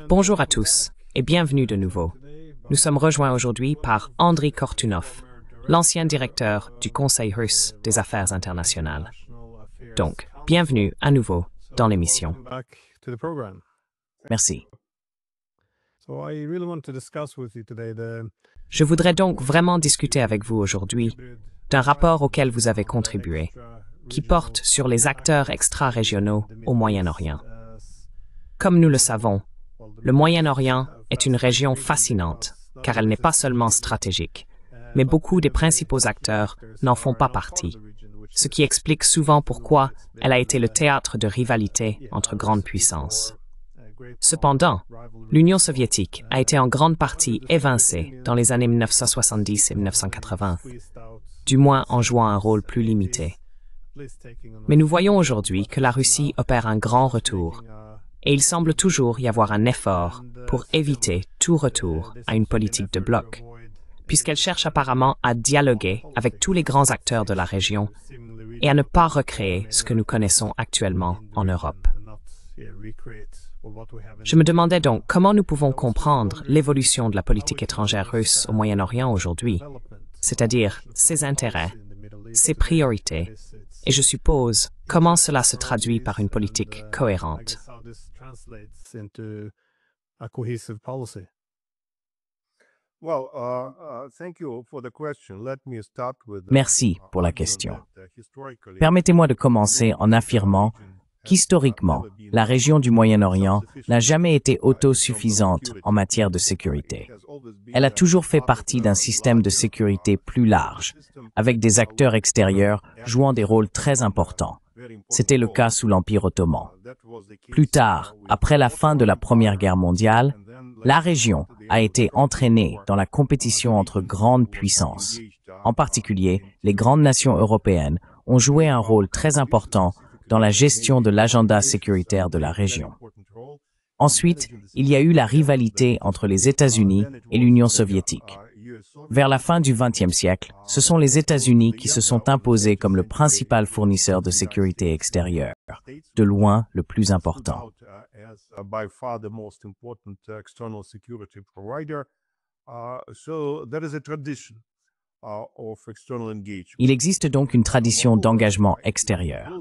Bonjour à tous et bienvenue de nouveau. Nous sommes rejoints aujourd'hui par Andriy Kortunov, l'ancien directeur du Conseil russe des Affaires internationales. Donc, bienvenue à nouveau dans l'émission. Merci. Je voudrais donc vraiment discuter avec vous aujourd'hui d'un rapport auquel vous avez contribué, qui porte sur les acteurs extra-régionaux au Moyen-Orient. Comme nous le savons, le Moyen-Orient est une région fascinante, car elle n'est pas seulement stratégique, mais beaucoup des principaux acteurs n'en font pas partie, ce qui explique souvent pourquoi elle a été le théâtre de rivalités entre grandes puissances. Cependant, l'Union soviétique a été en grande partie évincée dans les années 1970 et 1980, du moins en jouant un rôle plus limité. Mais nous voyons aujourd'hui que la Russie opère un grand retour, et il semble toujours y avoir un effort pour éviter tout retour à une politique de bloc, puisqu'elle cherche apparemment à dialoguer avec tous les grands acteurs de la région et à ne pas recréer ce que nous connaissons actuellement en Europe. Je me demandais donc comment nous pouvons comprendre l'évolution de la politique étrangère russe au Moyen-Orient aujourd'hui, c'est-à-dire ses intérêts, ses priorités, et je suppose comment cela se traduit par une politique cohérente. Merci pour la question. Permettez-moi de commencer en affirmant qu'historiquement, la région du Moyen-Orient n'a jamais été autosuffisante en matière de sécurité. Elle a toujours fait partie d'un système de sécurité plus large, avec des acteurs extérieurs jouant des rôles très importants. C'était le cas sous l'Empire ottoman. Plus tard, après la fin de la Première Guerre mondiale, la région a été entraînée dans la compétition entre grandes puissances. En particulier, les grandes nations européennes ont joué un rôle très important dans la gestion de l'agenda sécuritaire de la région. Ensuite, il y a eu la rivalité entre les États-Unis et l'Union soviétique. Vers la fin du XXe siècle, ce sont les États-Unis qui se sont imposés comme le principal fournisseur de sécurité extérieure, de loin le plus important. Il existe donc une tradition d'engagement extérieur.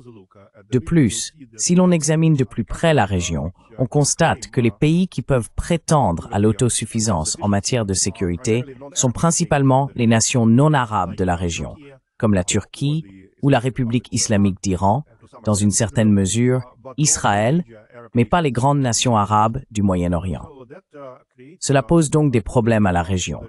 De plus, si l'on examine de plus près la région, on constate que les pays qui peuvent prétendre à l'autosuffisance en matière de sécurité sont principalement les nations non arabes de la région, comme la Turquie ou la République islamique d'Iran, dans une certaine mesure, Israël, mais pas les grandes nations arabes du Moyen-Orient. Cela pose donc des problèmes à la région,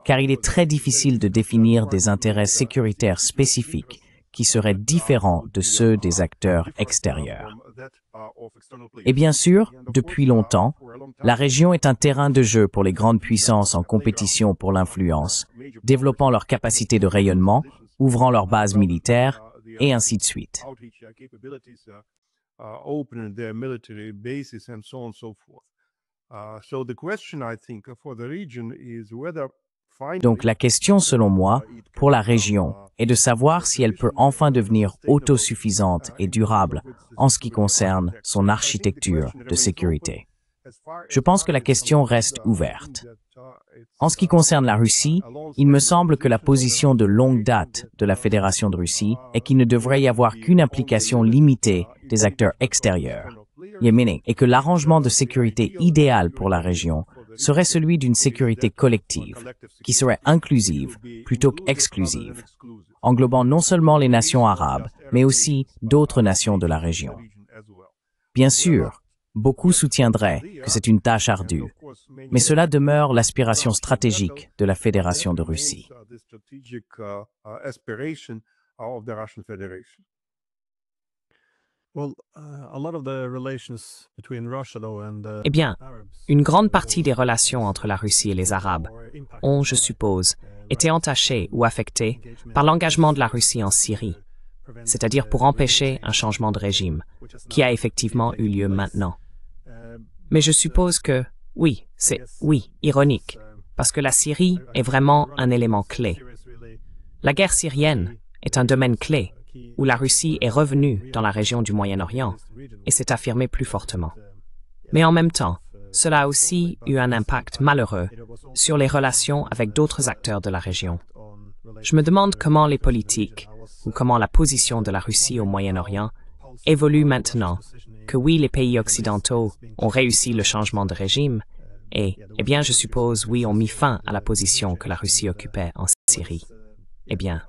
car il est très difficile de définir des intérêts sécuritaires spécifiques qui seraient différents de ceux des acteurs extérieurs. Et bien sûr, depuis longtemps, la région est un terrain de jeu pour les grandes puissances en compétition pour l'influence, développant leur capacité de rayonnement, ouvrant leurs bases militaires, et ainsi de suite. Donc la question, selon moi, pour la région, est de savoir si elle peut enfin devenir autosuffisante et durable en ce qui concerne son architecture de sécurité. Je pense que la question reste ouverte. En ce qui concerne la Russie, il me semble que la position de longue date de la Fédération de Russie est qu'il ne devrait y avoir qu'une implication limitée des acteurs extérieurs, et que l'arrangement de sécurité idéal pour la région serait celui d'une sécurité collective, qui serait inclusive plutôt qu'exclusive, englobant non seulement les nations arabes, mais aussi d'autres nations de la région. Bien sûr, beaucoup soutiendraient que c'est une tâche ardue, mais cela demeure l'aspiration stratégique de la Fédération de Russie. Eh bien, une grande partie des relations entre la Russie et les Arabes ont, je suppose, été entachées ou affectées par l'engagement de la Russie en Syrie, c'est-à-dire pour empêcher un changement de régime, qui a effectivement eu lieu maintenant. Mais je suppose que, c'est ironique, parce que la Syrie est vraiment un élément clé. La guerre syrienne est un domaine clé où la Russie est revenue dans la région du Moyen-Orient et s'est affirmée plus fortement. Mais en même temps, cela a aussi eu un impact malheureux sur les relations avec d'autres acteurs de la région. Je me demande comment les politiques, ou comment la position de la Russie au Moyen-Orient, évolue maintenant que oui, les pays occidentaux ont réussi le changement de régime, et, eh bien, je suppose, oui, ont mis fin à la position que la Russie occupait en Syrie. Eh bien,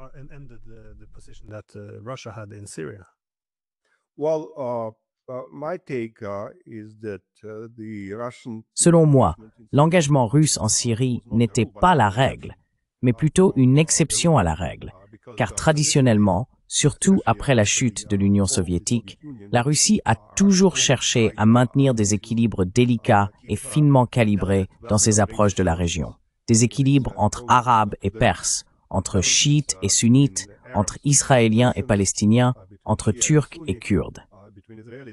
Selon moi, l'engagement russe en Syrie n'était pas la règle, mais plutôt une exception à la règle, car traditionnellement, surtout après la chute de l'Union soviétique, la Russie a toujours cherché à maintenir des équilibres délicats et finement calibrés dans ses approches de la région. Des équilibres entre Arabes et Perses, entre Chiites et Sunnites, entre Israéliens et Palestiniens, entre Turcs et Kurdes.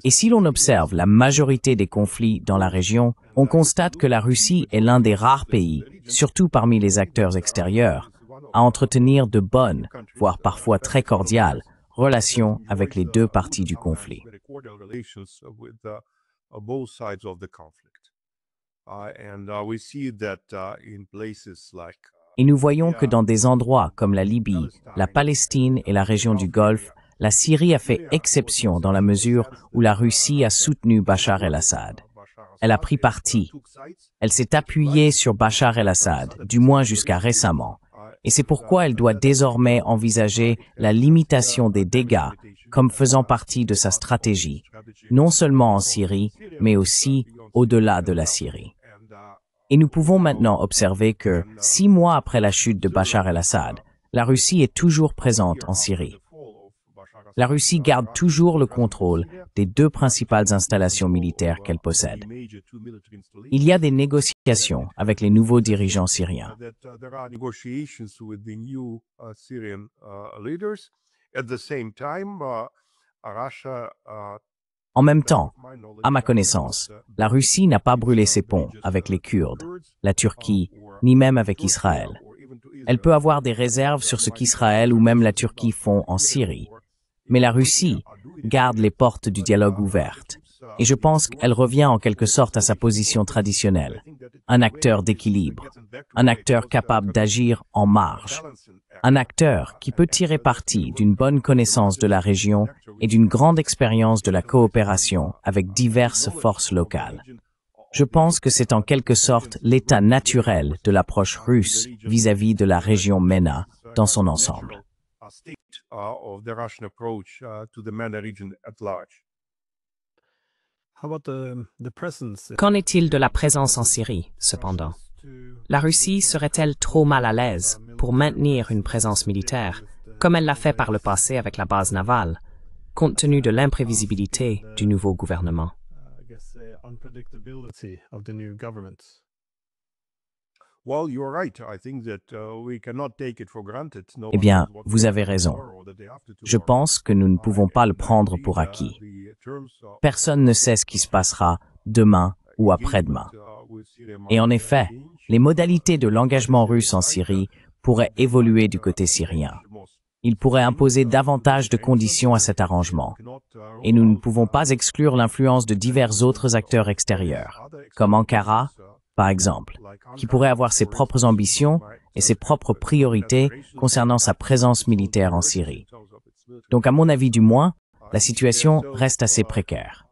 Et si l'on observe la majorité des conflits dans la région, on constate que la Russie est l'un des rares pays, surtout parmi les acteurs extérieurs, à entretenir de bonnes, voire parfois très cordiales, relations avec les deux parties du conflit. Et nous voyons que dans des endroits comme la Libye, la Palestine et la région du Golfe, la Syrie a fait exception dans la mesure où la Russie a soutenu Bachar el-Assad. Elle a pris parti. Elle s'est appuyée sur Bachar el-Assad, du moins jusqu'à récemment. Et c'est pourquoi elle doit désormais envisager la limitation des dégâts comme faisant partie de sa stratégie, non seulement en Syrie, mais aussi au-delà de la Syrie. Et nous pouvons maintenant observer que, 6 mois après la chute de Bachar el-Assad, la Russie est toujours présente en Syrie. La Russie garde toujours le contrôle des 2 principales installations militaires qu'elle possède. Il y a des négociations avec les nouveaux dirigeants syriens. En même temps, à ma connaissance, la Russie n'a pas brûlé ses ponts avec les Kurdes, la Turquie, ni même avec Israël. Elle peut avoir des réserves sur ce qu'Israël ou même la Turquie font en Syrie. Mais la Russie garde les portes du dialogue ouvertes. Et je pense qu'elle revient en quelque sorte à sa position traditionnelle. Un acteur d'équilibre. Un acteur capable d'agir en marge. Un acteur qui peut tirer parti d'une bonne connaissance de la région et d'une grande expérience de la coopération avec diverses forces locales. Je pense que c'est en quelque sorte l'état naturel de l'approche russe vis-à-vis de la région MENA dans son ensemble. Qu'en est-il de la présence en Syrie, cependant? La Russie serait-elle trop mal à l'aise pour maintenir une présence militaire, comme elle l'a fait par le passé avec la base navale, compte tenu de l'imprévisibilité du nouveau gouvernement? Eh bien, vous avez raison. Je pense que nous ne pouvons pas le prendre pour acquis. Personne ne sait ce qui se passera demain ou après-demain. Et en effet, les modalités de l'engagement russe en Syrie pourraient évoluer du côté syrien. Il pourrait imposer davantage de conditions à cet arrangement. Et nous ne pouvons pas exclure l'influence de divers autres acteurs extérieurs, comme Ankara, par exemple, qui pourrait avoir ses propres ambitions et ses propres priorités concernant sa présence militaire en Syrie. Donc, à mon avis du moins, la situation reste assez précaire.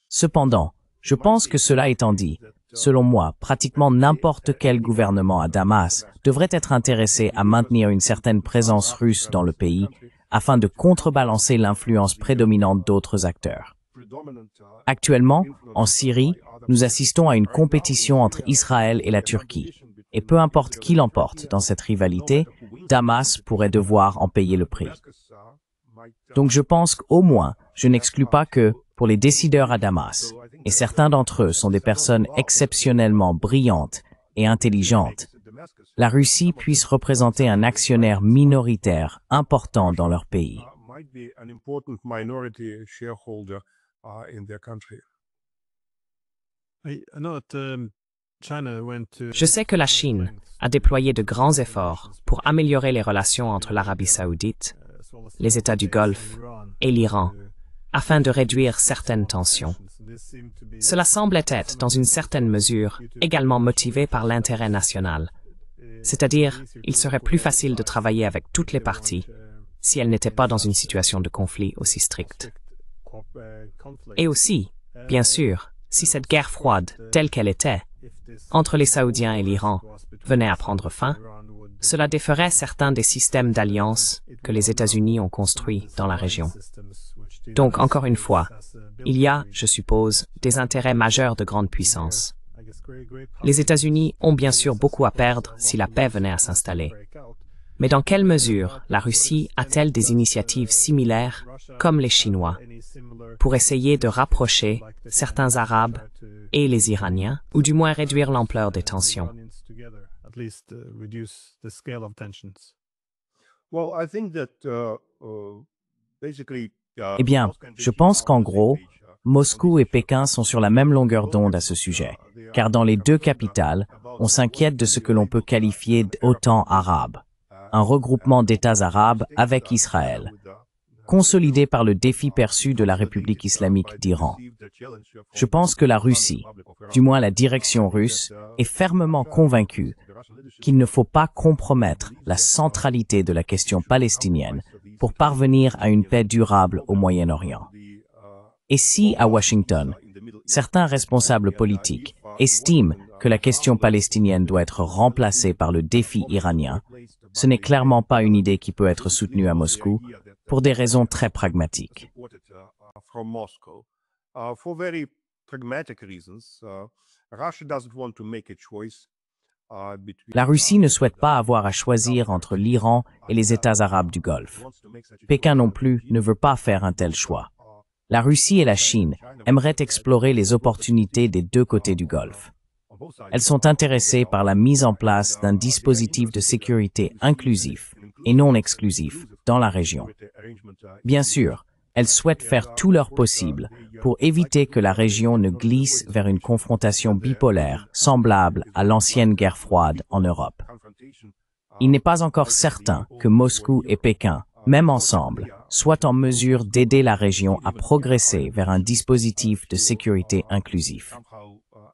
Cependant, je pense que cela étant dit, selon moi, pratiquement n'importe quel gouvernement à Damas devrait être intéressé à maintenir une certaine présence russe dans le pays afin de contrebalancer l'influence prédominante d'autres acteurs. Actuellement, en Syrie, nous assistons à une compétition entre Israël et la Turquie. Et peu importe qui l'emporte dans cette rivalité, Damas pourrait devoir en payer le prix. Donc je pense qu'au moins, je n'exclus pas que, pour les décideurs à Damas, et certains d'entre eux sont des personnes exceptionnellement brillantes et intelligentes, la Russie puisse représenter un actionnaire minoritaire important dans leur pays. Je sais que la Chine a déployé de grands efforts pour améliorer les relations entre l'Arabie saoudite, les États du Golfe et l'Iran, afin de réduire certaines tensions. Cela semble être, dans une certaine mesure, également motivé par l'intérêt national. C'est-à-dire, il serait plus facile de travailler avec toutes les parties si elles n'étaient pas dans une situation de conflit aussi stricte. Et aussi, bien sûr, si cette guerre froide, telle qu'elle était, entre les Saoudiens et l'Iran, venait à prendre fin, cela déferait certains des systèmes d'alliance que les États-Unis ont construits dans la région. Donc, encore une fois, il y a, je suppose, des intérêts majeurs de grandes puissances. Les États-Unis ont bien sûr beaucoup à perdre si la paix venait à s'installer. Mais dans quelle mesure la Russie a-t-elle des initiatives similaires, comme les Chinois, pour essayer de rapprocher certains Arabes et les Iraniens, ou du moins réduire l'ampleur des tensions? Eh bien, je pense qu'en gros, Moscou et Pékin sont sur la même longueur d'onde à ce sujet, car dans les deux capitales, on s'inquiète de ce que l'on peut qualifier d'OTAN arabe, un regroupement d'États arabes avec Israël, consolidé par le défi perçu de la République islamique d'Iran. Je pense que la Russie, du moins la direction russe, est fermement convaincue qu'il ne faut pas compromettre la centralité de la question palestinienne pour parvenir à une paix durable au Moyen-Orient. Et si, à Washington, certains responsables politiques estiment que la question palestinienne doit être remplacée par le défi iranien, ce n'est clairement pas une idée qui peut être soutenue à Moscou pour des raisons très pragmatiques. La Russie ne souhaite pas avoir à choisir entre l'Iran et les États arabes du Golfe. Pékin non plus ne veut pas faire un tel choix. La Russie et la Chine aimeraient explorer les opportunités des deux côtés du Golfe. Elles sont intéressées par la mise en place d'un dispositif de sécurité inclusif et non exclusif dans la région. Bien sûr, elles souhaitent faire tout leur possible pour éviter que la région ne glisse vers une confrontation bipolaire semblable à l'ancienne guerre froide en Europe. Il n'est pas encore certain que Moscou et Pékin, même ensemble, soient en mesure d'aider la région à progresser vers un dispositif de sécurité inclusif.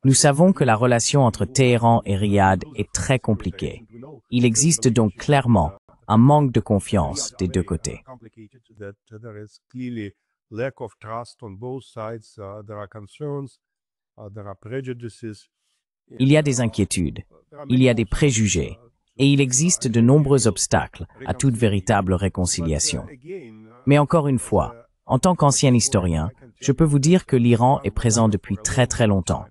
Nous savons que la relation entre Téhéran et Riyad est très compliquée. Il existe donc clairement un manque de confiance des deux côtés. Il y a des inquiétudes, il y a des préjugés, et il existe de nombreux obstacles à toute véritable réconciliation. Mais encore une fois, en tant qu'ancien historien, je peux vous dire que l'Iran est présent depuis très très longtemps.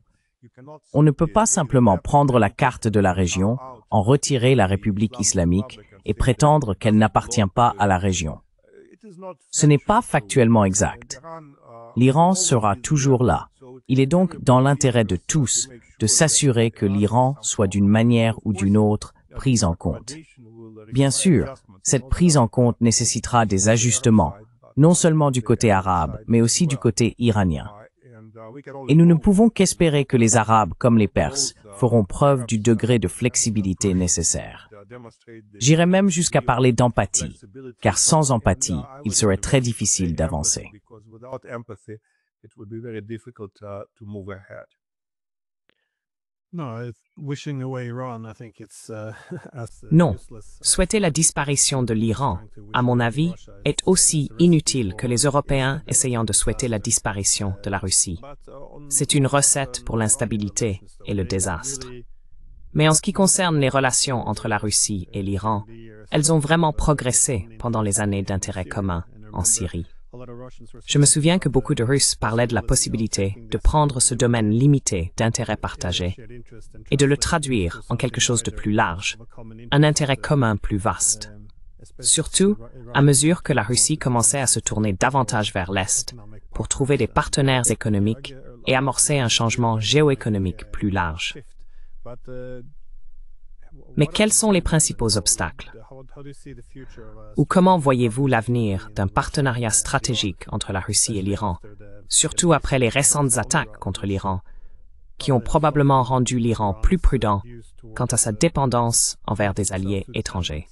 On ne peut pas simplement prendre la carte de la région, en retirer la République islamique et prétendre qu'elle n'appartient pas à la région. Ce n'est pas factuellement exact. L'Iran sera toujours là. Il est donc dans l'intérêt de tous de s'assurer que l'Iran soit d'une manière ou d'une autre prise en compte. Bien sûr, cette prise en compte nécessitera des ajustements, non seulement du côté arabe, mais aussi du côté iranien. Et nous ne pouvons qu'espérer que les Arabes comme les Perses feront preuve du degré de flexibilité nécessaire. J'irais même jusqu'à parler d'empathie, car sans empathie, il serait très difficile d'avancer. Non, souhaiter la disparition de l'Iran, à mon avis, est aussi inutile que les Européens essayant de souhaiter la disparition de la Russie. C'est une recette pour l'instabilité et le désastre. Mais en ce qui concerne les relations entre la Russie et l'Iran, elles ont vraiment progressé pendant les années d'intérêt commun en Syrie. Je me souviens que beaucoup de Russes parlaient de la possibilité de prendre ce domaine limité d'intérêt partagé et de le traduire en quelque chose de plus large, un intérêt commun plus vaste. Surtout, à mesure que la Russie commençait à se tourner davantage vers l'Est pour trouver des partenaires économiques et amorcer un changement géoéconomique plus large. Mais quels sont les principaux obstacles? Ou comment voyez-vous l'avenir d'un partenariat stratégique entre la Russie et l'Iran, surtout après les récentes attaques contre l'Iran, qui ont probablement rendu l'Iran plus prudent quant à sa dépendance envers des alliés étrangers.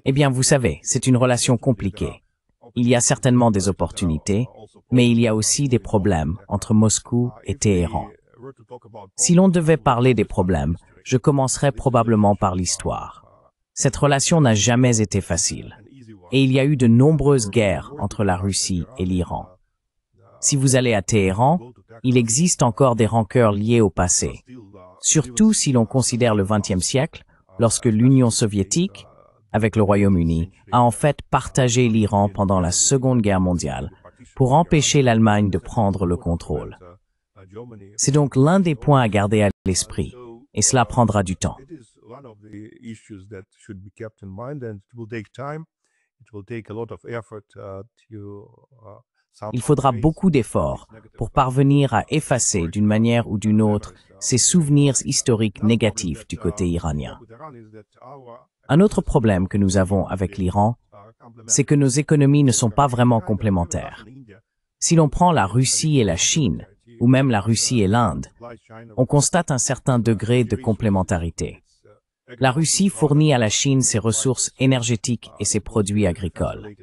Eh bien, vous savez, c'est une relation compliquée. Il y a certainement des opportunités, mais il y a aussi des problèmes entre Moscou et Téhéran. Si l'on devait parler des problèmes, je commencerais probablement par l'histoire. Cette relation n'a jamais été facile, et il y a eu de nombreuses guerres entre la Russie et l'Iran. Si vous allez à Téhéran, il existe encore des rancœurs liées au passé, surtout si l'on considère le XXe siècle, lorsque l'Union soviétique, avec le Royaume-Uni, a en fait partagé l'Iran pendant la Seconde Guerre mondiale pour empêcher l'Allemagne de prendre le contrôle. C'est donc l'un des points à garder à l'esprit, et cela prendra du temps. Il faudra beaucoup d'efforts pour parvenir à effacer d'une manière ou d'une autre ces souvenirs historiques négatifs du côté iranien. Un autre problème que nous avons avec l'Iran, c'est que nos économies ne sont pas vraiment complémentaires. Si l'on prend la Russie et la Chine, ou même la Russie et l'Inde, on constate un certain degré de complémentarité. La Russie fournit à la Chine ses ressources énergétiques et ses produits agricoles.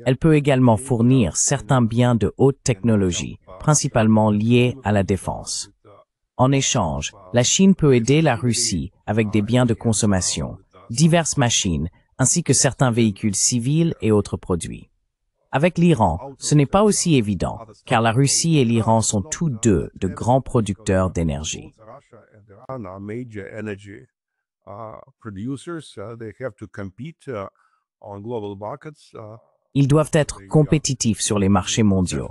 Elle peut également fournir certains biens de haute technologie, principalement liés à la défense. En échange, la Chine peut aider la Russie avec des biens de consommation, diverses machines, ainsi que certains véhicules civils et autres produits. Avec l'Iran, ce n'est pas aussi évident, car la Russie et l'Iran sont tous deux de grands producteurs d'énergie. Ils doivent être compétitifs sur les marchés mondiaux.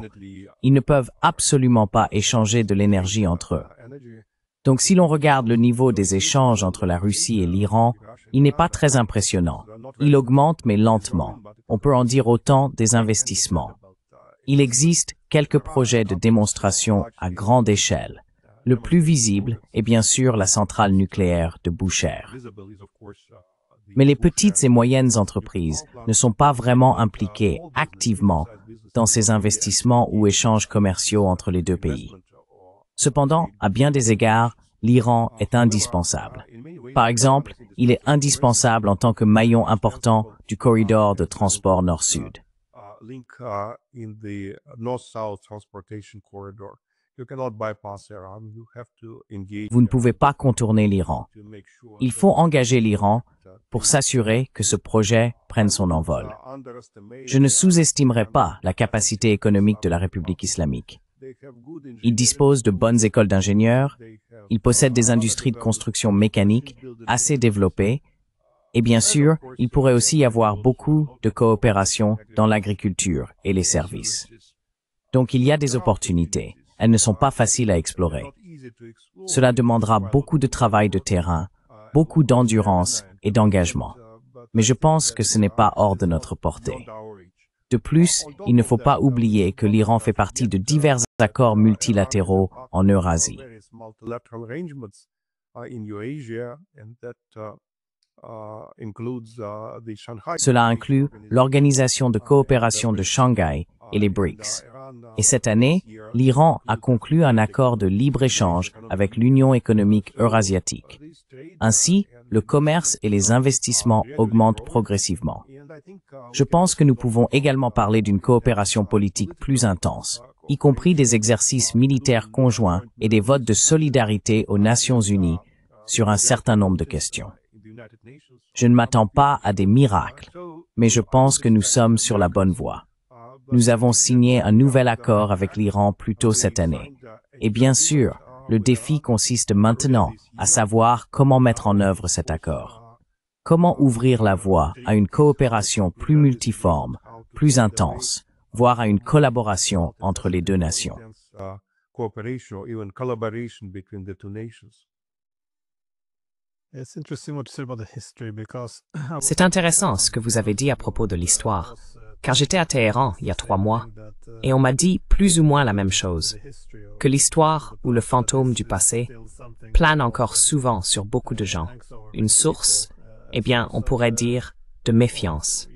Ils ne peuvent absolument pas échanger de l'énergie entre eux. Donc si l'on regarde le niveau des échanges entre la Russie et l'Iran, il n'est pas très impressionnant. Il augmente mais lentement. On peut en dire autant des investissements. Il existe quelques projets de démonstration à grande échelle. Le plus visible est bien sûr la centrale nucléaire de Bushehr. Mais les petites et moyennes entreprises ne sont pas vraiment impliquées activement dans ces investissements ou échanges commerciaux entre les deux pays. Cependant, à bien des égards, l'Iran est indispensable. Par exemple, il est indispensable en tant que maillon important du corridor de transport nord-sud. Vous ne pouvez pas contourner l'Iran. Il faut engager l'Iran pour s'assurer que ce projet prenne son envol. Je ne sous-estimerai pas la capacité économique de la République islamique. Il dispose de bonnes écoles d'ingénieurs, il possède des industries de construction mécanique assez développées, et bien sûr, il pourrait aussi y avoir beaucoup de coopération dans l'agriculture et les services. Donc il y a des opportunités. Elles ne sont pas faciles à explorer. Cela demandera beaucoup de travail de terrain, beaucoup d'endurance et d'engagement. Mais je pense que ce n'est pas hors de notre portée. De plus, il ne faut pas oublier que l'Iran fait partie de divers accords multilatéraux en Eurasie. Cela inclut l'Organisation de coopération de Shanghai et les BRICS. Et cette année, l'Iran a conclu un accord de libre-échange avec l'Union économique eurasiatique. Ainsi, le commerce et les investissements augmentent progressivement. Je pense que nous pouvons également parler d'une coopération politique plus intense, y compris des exercices militaires conjoints et des votes de solidarité aux Nations Unies sur un certain nombre de questions. Je ne m'attends pas à des miracles, mais je pense que nous sommes sur la bonne voie. Nous avons signé un nouvel accord avec l'Iran plus tôt cette année. Et bien sûr, le défi consiste maintenant à savoir comment mettre en œuvre cet accord. Comment ouvrir la voie à une coopération plus multiforme, plus intense, voire à une collaboration entre les deux nations. C'est intéressant ce que vous avez dit à propos de l'histoire, car j'étais à Téhéran il y a 3 mois, et on m'a dit plus ou moins la même chose, que l'histoire ou le fantôme du passé plane encore souvent sur beaucoup de gens. Une source, eh bien, on pourrait dire, de méfiance.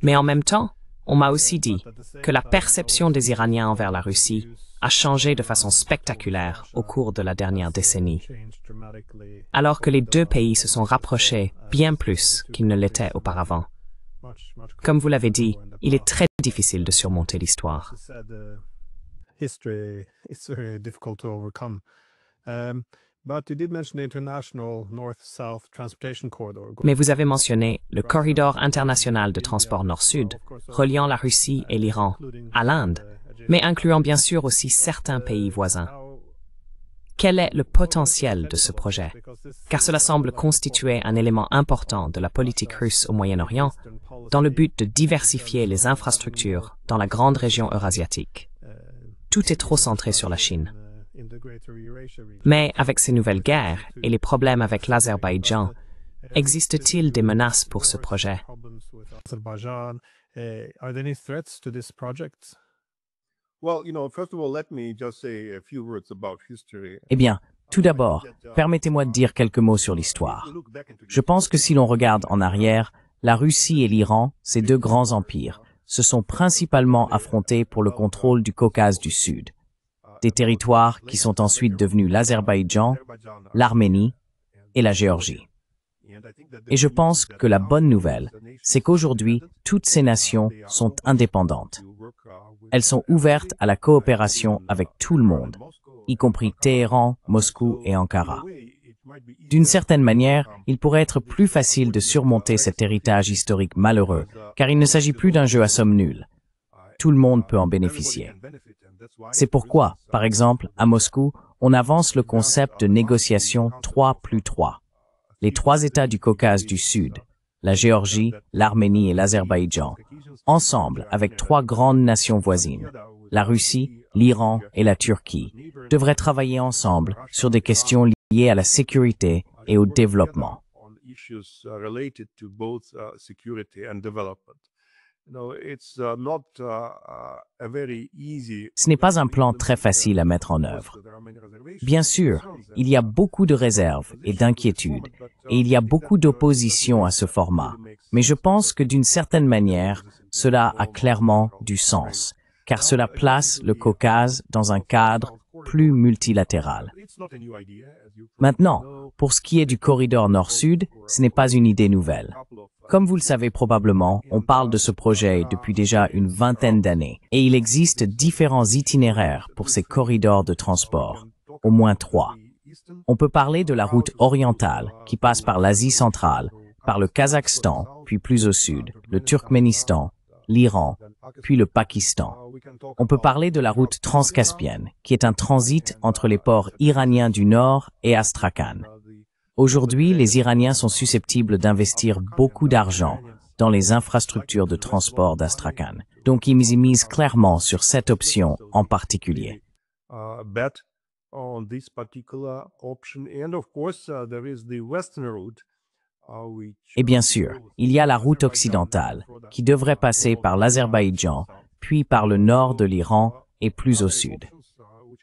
Mais en même temps, on m'a aussi dit que la perception des Iraniens envers la Russie a changé de façon spectaculaire au cours de la dernière décennie, alors que les deux pays se sont rapprochés bien plus qu'ils ne l'étaient auparavant. Comme vous l'avez dit, il est très difficile de surmonter l'histoire. Mais vous avez mentionné le corridor international de transport nord-sud, reliant la Russie et l'Iran à l'Inde, mais incluant bien sûr aussi certains pays voisins. Quel est le potentiel de ce projet? Car cela semble constituer un élément important de la politique russe au Moyen-Orient, dans le but de diversifier les infrastructures dans la grande région eurasiatique. Tout est trop centré sur la Chine. Mais avec ces nouvelles guerres et les problèmes avec l'Azerbaïdjan, existe-t-il des menaces pour ce projet? Eh bien, tout d'abord, permettez-moi de dire quelques mots sur l'histoire. Je pense que si l'on regarde en arrière, la Russie et l'Iran, ces deux grands empires, se sont principalement affrontés pour le contrôle du Caucase du Sud, des territoires qui sont ensuite devenus l'Azerbaïdjan, l'Arménie et la Géorgie. Et je pense que la bonne nouvelle, c'est qu'aujourd'hui, toutes ces nations sont indépendantes. Elles sont ouvertes à la coopération avec tout le monde, y compris Téhéran, Moscou et Ankara. D'une certaine manière, il pourrait être plus facile de surmonter cet héritage historique malheureux, car il ne s'agit plus d'un jeu à somme nulle. Tout le monde peut en bénéficier. C'est pourquoi, par exemple, à Moscou, on avance le concept de négociation 3+3. Les trois États du Caucase du Sud, la Géorgie, l'Arménie et l'Azerbaïdjan, ensemble avec trois grandes nations voisines, la Russie, l'Iran et la Turquie, devraient travailler ensemble sur des questions liées à la sécurité et au développement. Ce n'est pas un plan très facile à mettre en œuvre. Bien sûr, il y a beaucoup de réserves et d'inquiétudes, et il y a beaucoup d'opposition à ce format, mais je pense que d'une certaine manière, cela a clairement du sens, car cela place le Caucase dans un cadre plus multilatéral. Maintenant, pour ce qui est du corridor nord-sud, ce n'est pas une idée nouvelle. Comme vous le savez probablement, on parle de ce projet depuis déjà une vingtaine d'années, et il existe différents itinéraires pour ces corridors de transport, au moins 3. On peut parler de la route orientale, qui passe par l'Asie centrale, par le Kazakhstan, puis plus au sud, le Turkménistan, l'Iran, puis le Pakistan. On peut parler de la route transcaspienne, qui est un transit entre les ports iraniens du Nord et Astrakhan. Aujourd'hui, les Iraniens sont susceptibles d'investir beaucoup d'argent dans les infrastructures de transport d'Astrakhan. Donc, ils y misent clairement sur cette option en particulier. Et bien sûr, il y a la route occidentale, qui devrait passer par l'Azerbaïdjan, puis par le nord de l'Iran et plus au sud.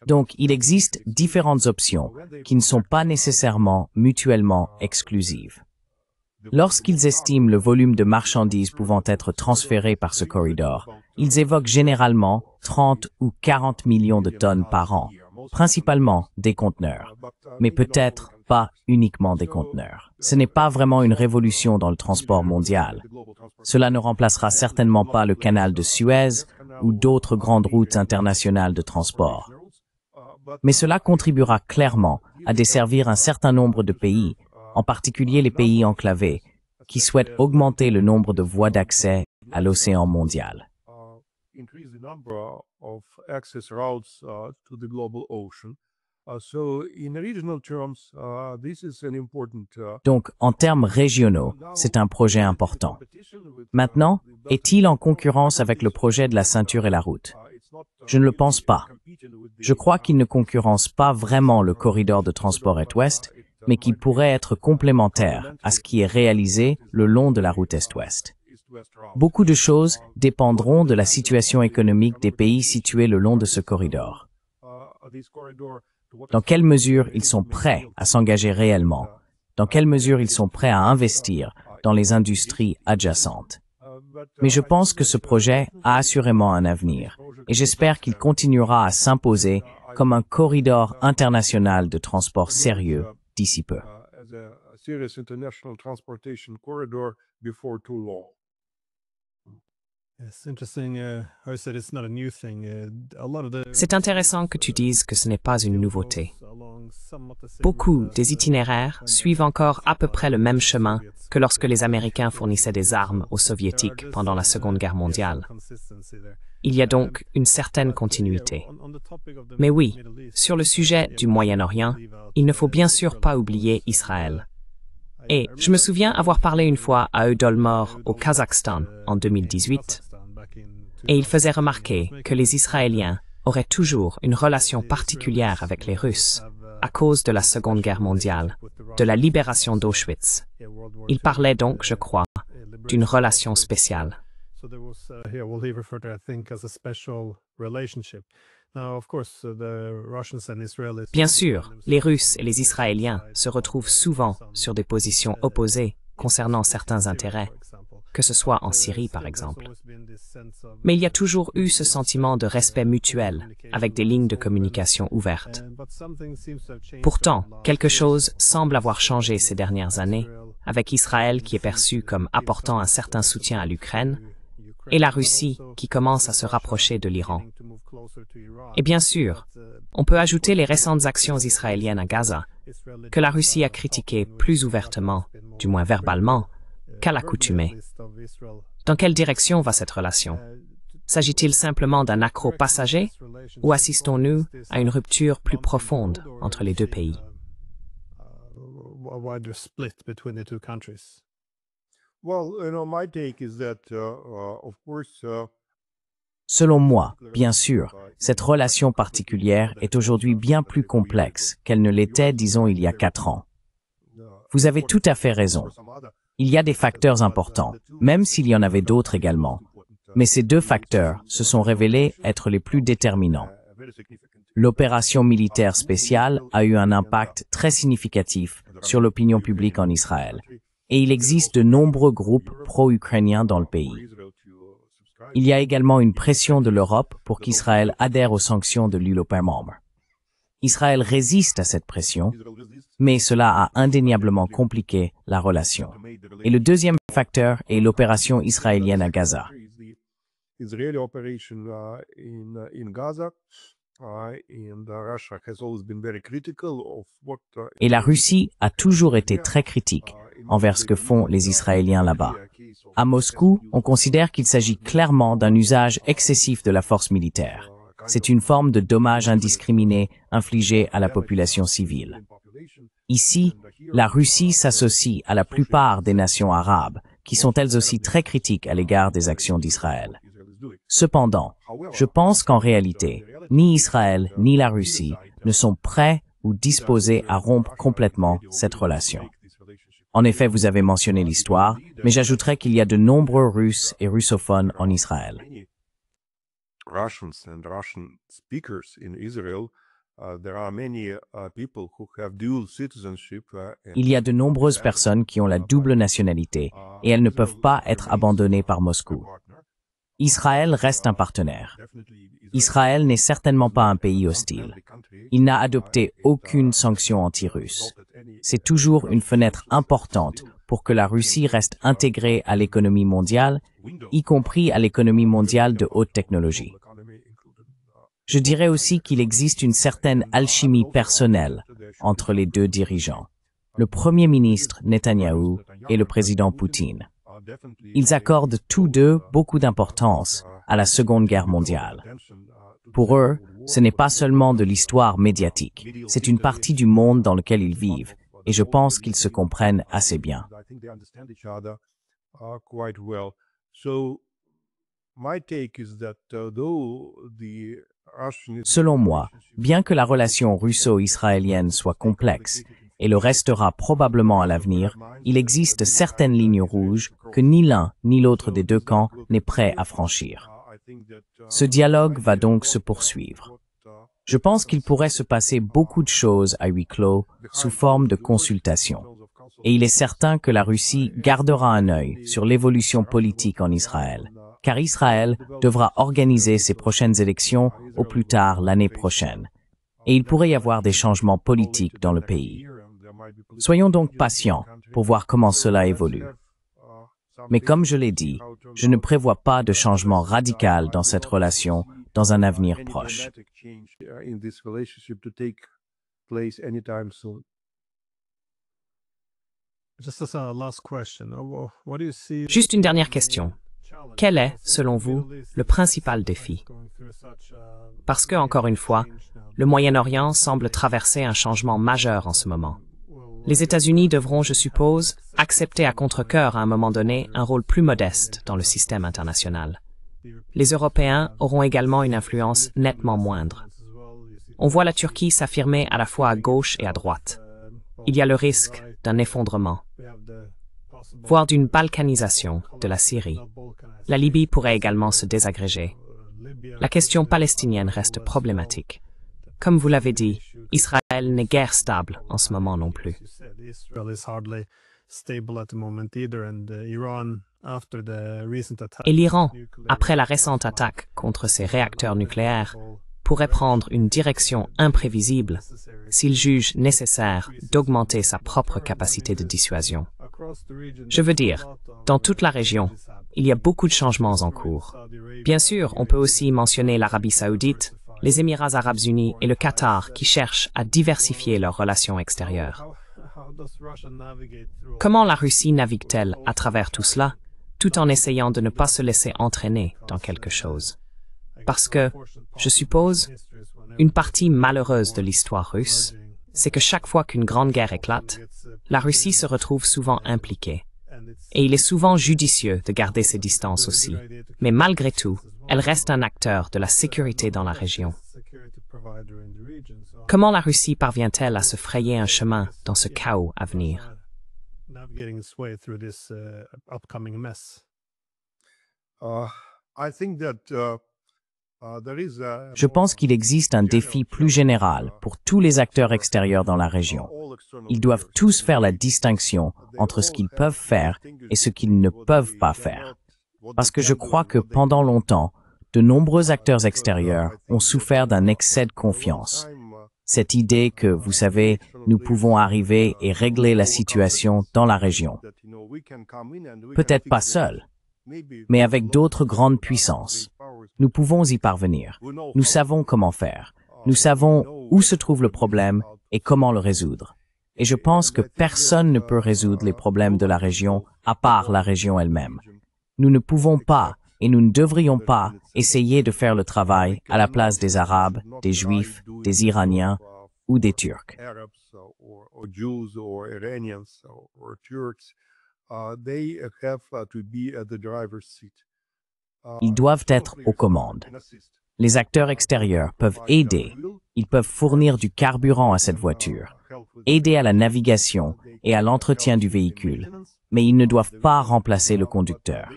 Donc, il existe différentes options qui ne sont pas nécessairement mutuellement exclusives. Lorsqu'ils estiment le volume de marchandises pouvant être transférées par ce corridor, ils évoquent généralement 30 ou 40 millions de tonnes par an, principalement des conteneurs, mais peut-être pas uniquement des conteneurs. Ce n'est pas vraiment une révolution dans le transport mondial. Cela ne remplacera certainement pas le canal de Suez ou d'autres grandes routes internationales de transport. Mais cela contribuera clairement à desservir un certain nombre de pays, en particulier les pays enclavés, qui souhaitent augmenter le nombre de voies d'accès à l'océan mondial. Donc, en termes régionaux, c'est un projet important. Maintenant, est-il en concurrence avec le projet de la ceinture et la route? Je ne le pense pas. Je crois qu'il ne concurrence pas vraiment le corridor de transport Est-Ouest, mais qu'il pourrait être complémentaire à ce qui est réalisé le long de la route Est-Ouest. Beaucoup de choses dépendront de la situation économique des pays situés le long de ce corridor. Dans quelle mesure ils sont prêts à s'engager réellement? Dans quelle mesure ils sont prêts à investir dans les industries adjacentes? Mais je pense que ce projet a assurément un avenir, et j'espère qu'il continuera à s'imposer comme un corridor international de transport sérieux d'ici peu. C'est intéressant que tu dises que ce n'est pas une nouveauté. Beaucoup des itinéraires suivent encore à peu près le même chemin que lorsque les Américains fournissaient des armes aux Soviétiques pendant la Seconde Guerre mondiale. Il y a donc une certaine continuité. Mais oui, sur le sujet du Moyen-Orient, il ne faut bien sûr pas oublier Israël. Et je me souviens avoir parlé une fois à Eudolmor au Kazakhstan en 2018, et il faisait remarquer que les Israéliens auraient toujours une relation particulière avec les Russes à cause de la Seconde Guerre mondiale, de la libération d'Auschwitz. Il parlait donc, je crois, d'une relation spéciale. Bien sûr, les Russes et les Israéliens se retrouvent souvent sur des positions opposées concernant certains intérêts, que ce soit en Syrie par exemple. Mais il y a toujours eu ce sentiment de respect mutuel, avec des lignes de communication ouvertes. Pourtant, quelque chose semble avoir changé ces dernières années, avec Israël qui est perçu comme apportant un certain soutien à l'Ukraine, et la Russie qui commence à se rapprocher de l'Iran. Et bien sûr, on peut ajouter les récentes actions israéliennes à Gaza, que la Russie a critiquées plus ouvertement, du moins verbalement, qu'à l'accoutumée. Dans quelle direction va cette relation? S'agit-il simplement d'un accroc passager ou assistons-nous à une rupture plus profonde entre les deux pays? Selon moi, bien sûr, cette relation particulière est aujourd'hui bien plus complexe qu'elle ne l'était, disons, il y a 4 ans. Vous avez tout à fait raison. Il y a des facteurs importants, même s'il y en avait d'autres également. Mais ces 2 facteurs se sont révélés être les plus déterminants. L'opération militaire spéciale a eu un impact très significatif sur l'opinion publique en Israël. Et il existe de nombreux groupes pro-ukrainiens dans le pays. Il y a également une pression de l'Europe pour qu'Israël adhère aux sanctions de l'UE. Israël résiste à cette pression, mais cela a indéniablement compliqué la relation. Et le deuxième facteur est l'opération israélienne à Gaza. Et la Russie a toujours été très critique envers ce que font les Israéliens là-bas. À Moscou, on considère qu'il s'agit clairement d'un usage excessif de la force militaire. C'est une forme de dommage indiscriminé infligé à la population civile. Ici, la Russie s'associe à la plupart des nations arabes, qui sont elles aussi très critiques à l'égard des actions d'Israël. Cependant, je pense qu'en réalité, ni Israël ni la Russie ne sont prêts ou disposés à rompre complètement cette relation. En effet, vous avez mentionné l'histoire, mais j'ajouterais qu'il y a de nombreux Russes et russophones en Israël. Il y a de nombreuses personnes qui ont la double nationalité et elles ne peuvent pas être abandonnées par Moscou. Israël reste un partenaire. Israël n'est certainement pas un pays hostile. Il n'a adopté aucune sanction anti-russe. C'est toujours une fenêtre importante pour que la Russie reste intégrée à l'économie mondiale, y compris à l'économie mondiale de haute technologie. Je dirais aussi qu'il existe une certaine alchimie personnelle entre les 2 dirigeants, le Premier ministre Netanyahou et le président Poutine. Ils accordent tous 2 beaucoup d'importance à la Seconde Guerre mondiale. Pour eux, ce n'est pas seulement de l'histoire médiatique, c'est une partie du monde dans lequel ils vivent, et je pense qu'ils se comprennent assez bien. Selon moi, bien que la relation russo-israélienne soit complexe, et le restera probablement à l'avenir, il existe certaines lignes rouges que ni l'un ni l'autre des 2 camps n'est prêt à franchir. Ce dialogue va donc se poursuivre. Je pense qu'il pourrait se passer beaucoup de choses à huis clos sous forme de consultation. Et il est certain que la Russie gardera un œil sur l'évolution politique en Israël, car Israël devra organiser ses prochaines élections au plus tard l'année prochaine. Et il pourrait y avoir des changements politiques dans le pays. Soyons donc patients pour voir comment cela évolue. Mais comme je l'ai dit, je ne prévois pas de changement radical dans cette relation dans un avenir proche. Juste une dernière question. Quel est, selon vous, le principal défi? Parce que, encore une fois, le Moyen-Orient semble traverser un changement majeur en ce moment. Les États-Unis devront, je suppose, accepter à contre-cœur à un moment donné un rôle plus modeste dans le système international. Les Européens auront également une influence nettement moindre. On voit la Turquie s'affirmer à la fois à gauche et à droite. Il y a le risque d'un effondrement, voire d'une balkanisation de la Syrie. La Libye pourrait également se désagréger. La question palestinienne reste problématique. Comme vous l'avez dit, Israël n'est guère stable en ce moment non plus. Et l'Iran, après la récente attaque contre ses réacteurs nucléaires, pourrait prendre une direction imprévisible s'il juge nécessaire d'augmenter sa propre capacité de dissuasion. Je veux dire, dans toute la région, il y a beaucoup de changements en cours. Bien sûr, on peut aussi mentionner l'Arabie saoudite, les Émirats arabes unis et le Qatar qui cherchent à diversifier leurs relations extérieures. Comment la Russie navigue-t-elle à travers tout cela, tout en essayant de ne pas se laisser entraîner dans quelque chose? Parce que, je suppose, une partie malheureuse de l'histoire russe, c'est que chaque fois qu'une grande guerre éclate, la Russie se retrouve souvent impliquée. Et il est souvent judicieux de garder ses distances aussi. Mais malgré tout, elle reste un acteur de la sécurité dans la région. Comment la Russie parvient-elle à se frayer un chemin dans ce chaos à venir? Je pense qu'il existe un défi plus général pour tous les acteurs extérieurs dans la région. Ils doivent tous faire la distinction entre ce qu'ils peuvent faire et ce qu'ils ne peuvent pas faire. Parce que je crois que pendant longtemps, de nombreux acteurs extérieurs ont souffert d'un excès de confiance. Cette idée que, vous savez, nous pouvons arriver et régler la situation dans la région. Peut-être pas seuls, mais avec d'autres grandes puissances. Nous pouvons y parvenir. Nous savons comment faire. Nous savons où se trouve le problème et comment le résoudre. Et je pense que personne ne peut résoudre les problèmes de la région à part la région elle-même. Nous ne pouvons pas et nous ne devrions pas essayer de faire le travail à la place des Arabes, des Juifs, des Iraniens ou des Turcs. Ils doivent être aux commandes. Les acteurs extérieurs peuvent aider. Ils peuvent fournir du carburant à cette voiture, aider à la navigation et à l'entretien du véhicule, mais ils ne doivent pas remplacer le conducteur.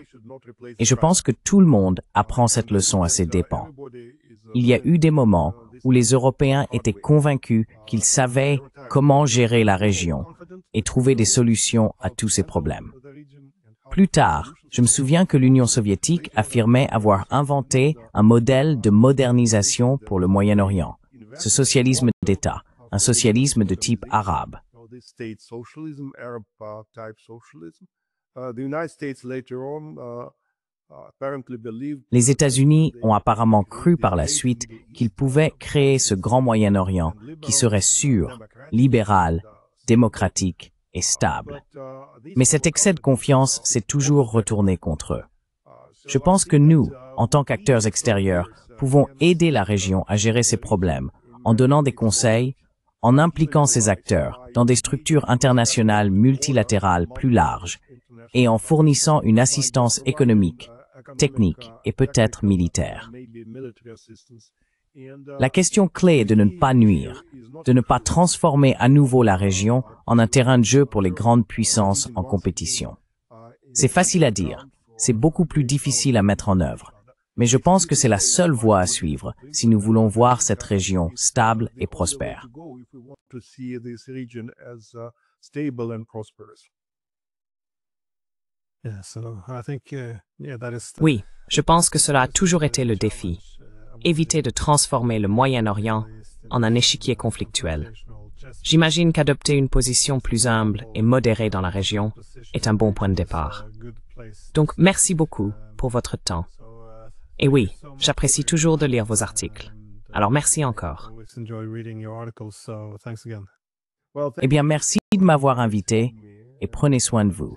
Et je pense que tout le monde apprend cette leçon à ses dépens. Il y a eu des moments où les Européens étaient convaincus qu'ils savaient comment gérer la région et trouver des solutions à tous ces problèmes. Plus tard, je me souviens que l'Union soviétique affirmait avoir inventé un modèle de modernisation pour le Moyen-Orient, ce socialisme d'État, un socialisme de type arabe. Les États-Unis ont apparemment cru par la suite qu'ils pouvaient créer ce grand Moyen-Orient qui serait sûr, libéral, démocratique et stable. Mais cet excès de confiance s'est toujours retourné contre eux. Je pense que nous, en tant qu'acteurs extérieurs, pouvons aider la région à gérer ses problèmes en donnant des conseils, en impliquant ces acteurs dans des structures internationales multilatérales plus larges et en fournissant une assistance économique, technique et peut-être militaire. La question clé est de ne pas nuire, de ne pas transformer à nouveau la région en un terrain de jeu pour les grandes puissances en compétition. C'est facile à dire, c'est beaucoup plus difficile à mettre en œuvre, mais je pense que c'est la seule voie à suivre si nous voulons voir cette région stable et prospère. stable and prosperous. Yeah, so I think, that is Oui, je pense que cela a toujours été le défi. Éviter de transformer le Moyen-Orient en un échiquier conflictuel. J'imagine qu'adopter une position plus humble et modérée dans la région est un bon point de départ. Donc, merci beaucoup pour votre temps. Et oui, j'apprécie toujours de lire vos articles. Alors, merci encore. Eh bien, merci de m'avoir invité et prenez soin de vous.